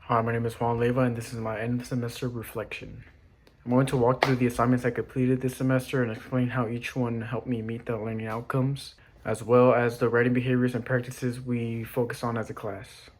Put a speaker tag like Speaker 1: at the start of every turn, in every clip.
Speaker 1: Hi, my name is Juan Leva, and this is my end of semester reflection. I'm going to walk through the assignments I completed this semester and explain how each one helped me meet the learning outcomes, as well as the writing behaviors and practices we focus on as a class.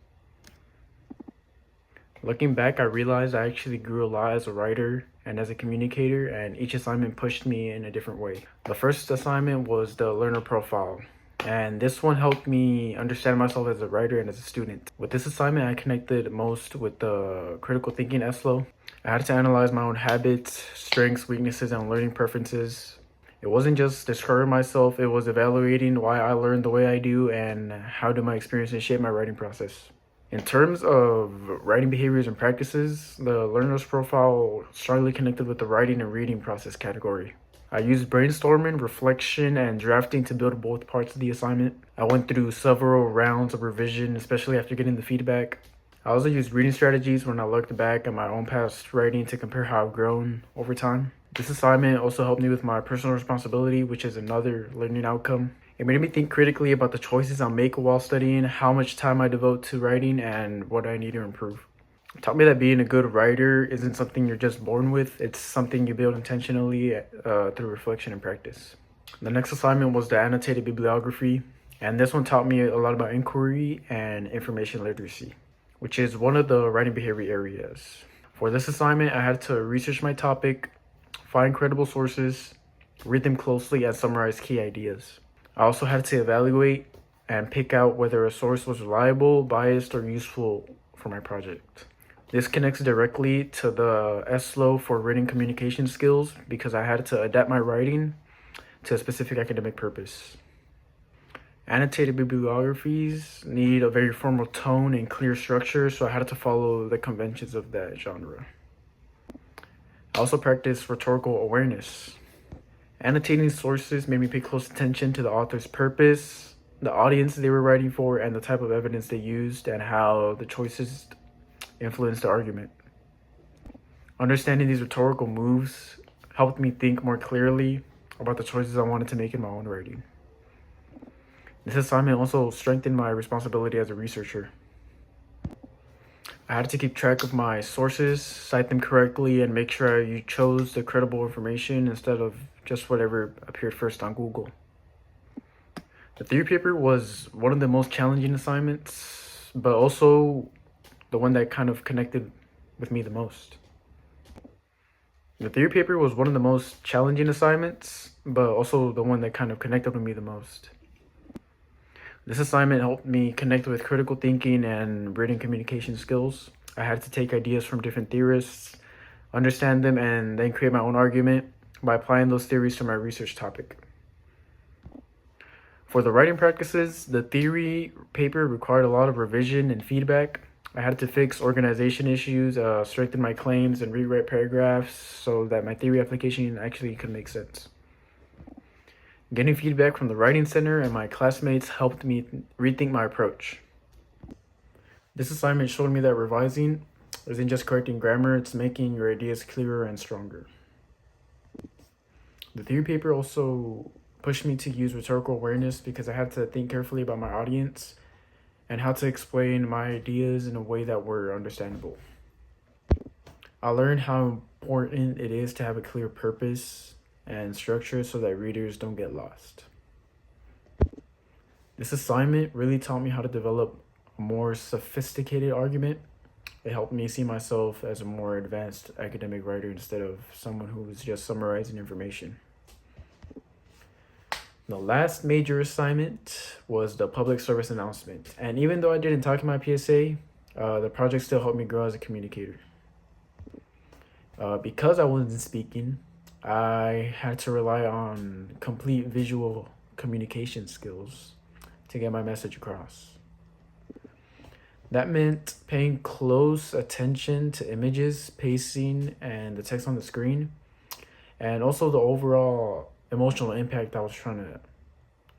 Speaker 1: Looking back, I realized I actually grew a lot as a writer and as a communicator, and each assignment pushed me in a different way. The first assignment was the learner profile, and this one helped me understand myself as a writer and as a student. With this assignment, I connected most with the critical thinking SLO. I had to analyze my own habits, strengths, weaknesses, and learning preferences. It wasn't just describing myself, it was evaluating why I learned the way I do and how do my experiences shape my writing process. In terms of writing behaviors and practices, the learner's profile strongly connected with the writing and reading process category. I used brainstorming, reflection, and drafting to build both parts of the assignment. I went through several rounds of revision, especially after getting the feedback. I also used reading strategies when I looked back at my own past writing to compare how I've grown over time. This assignment also helped me with my personal responsibility, which is another learning outcome. It made me think critically about the choices I make while studying, how much time I devote to writing, and what I need to improve. It taught me that being a good writer isn't something you're just born with, it's something you build intentionally through reflection and practice. The next assignment was the annotated bibliography, and this one taught me a lot about inquiry and information literacy, which is one of the writing behavior areas. For this assignment, I had to research my topic, find credible sources, read them closely, and summarize key ideas. I also had to evaluate and pick out whether a source was reliable, biased, or useful for my project. This connects directly to the SLO for written communication skills because I had to adapt my writing to a specific academic purpose. Annotated bibliographies need a very formal tone and clear structure, so I had to follow the conventions of that genre. I also practiced rhetorical awareness. Annotating sources made me pay close attention to the author's purpose, the audience they were writing for, and the type of evidence they used, and how the choices influenced the argument. Understanding these rhetorical moves helped me think more clearly about the choices I wanted to make in my own writing. This assignment also strengthened my responsibility as a researcher. I had to keep track of my sources, cite them correctly, and make sure you chose the credible information instead of just whatever appeared first on Google. The theory paper was one of the most challenging assignments, but also the one that kind of connected with me the most. The theory paper was one of the most challenging assignments, but also the one that kind of connected with me the most. This assignment helped me connect with critical thinking and written communication skills. I had to take ideas from different theorists, understand them, and then create my own argument by applying those theories to my research topic. For the writing practices, the theory paper required a lot of revision and feedback. I had to fix organization issues, strengthen my claims, and rewrite paragraphs so that my theory application actually could make sense. Getting feedback from the Writing Center and my classmates helped me rethink my approach. This assignment showed me that revising isn't just correcting grammar, it's making your ideas clearer and stronger. The theory paper also pushed me to use rhetorical awareness because I had to think carefully about my audience and how to explain my ideas in a way that were understandable. I learned how important it is to have a clear purpose and structure so that readers don't get lost. This assignment really taught me how to develop a more sophisticated argument. It helped me see myself as a more advanced academic writer instead of someone who was just summarizing information. The last major assignment was the public service announcement. And even though I didn't talk in my PSA, the project still helped me grow as a communicator. Because I wasn't speaking, I had to rely on complete visual communication skills to get my message across. That meant paying close attention to images, pacing, and the text on the screen, and also the overall emotional impact I was trying to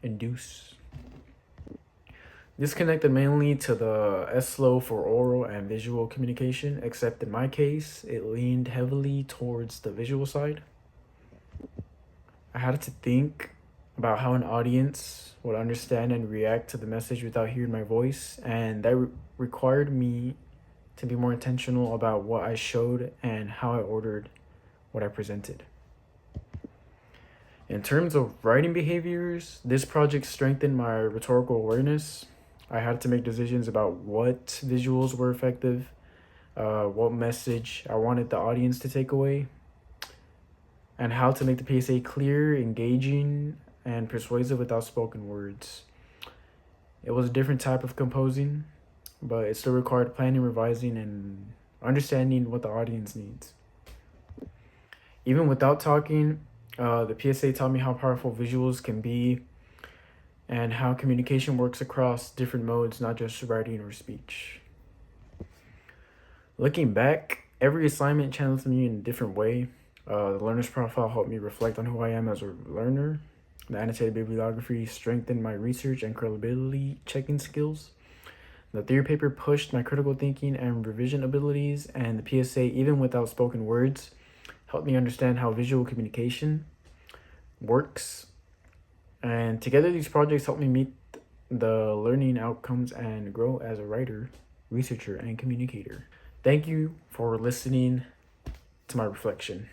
Speaker 1: induce. This connected mainly to the SLO for oral and visual communication, except in my case, it leaned heavily towards the visual side. I had to think about how an audience would understand and react to the message without hearing my voice, and that required me to be more intentional about what I showed and how I ordered what I presented. In terms of writing behaviors, this project strengthened my rhetorical awareness. I had to make decisions about what visuals were effective, what message I wanted the audience to take away, and how to make the PSA clear, engaging, and persuasive without spoken words. It was a different type of composing, but it still required planning, revising, and understanding what the audience needs. Even without talking, the PSA taught me how powerful visuals can be and how communication works across different modes, not just writing or speech. Looking back, every assignment challenged me in a different way. The learner's profile helped me reflect on who I am as a learner. The annotated bibliography strengthened my research and credibility checking skills. The theory paper pushed my critical thinking and revision abilities, and the PSA, even without spoken words, helped me understand how visual communication works. And together, these projects helped me meet the learning outcomes and grow as a writer, researcher, and communicator. Thank you for listening to my reflection.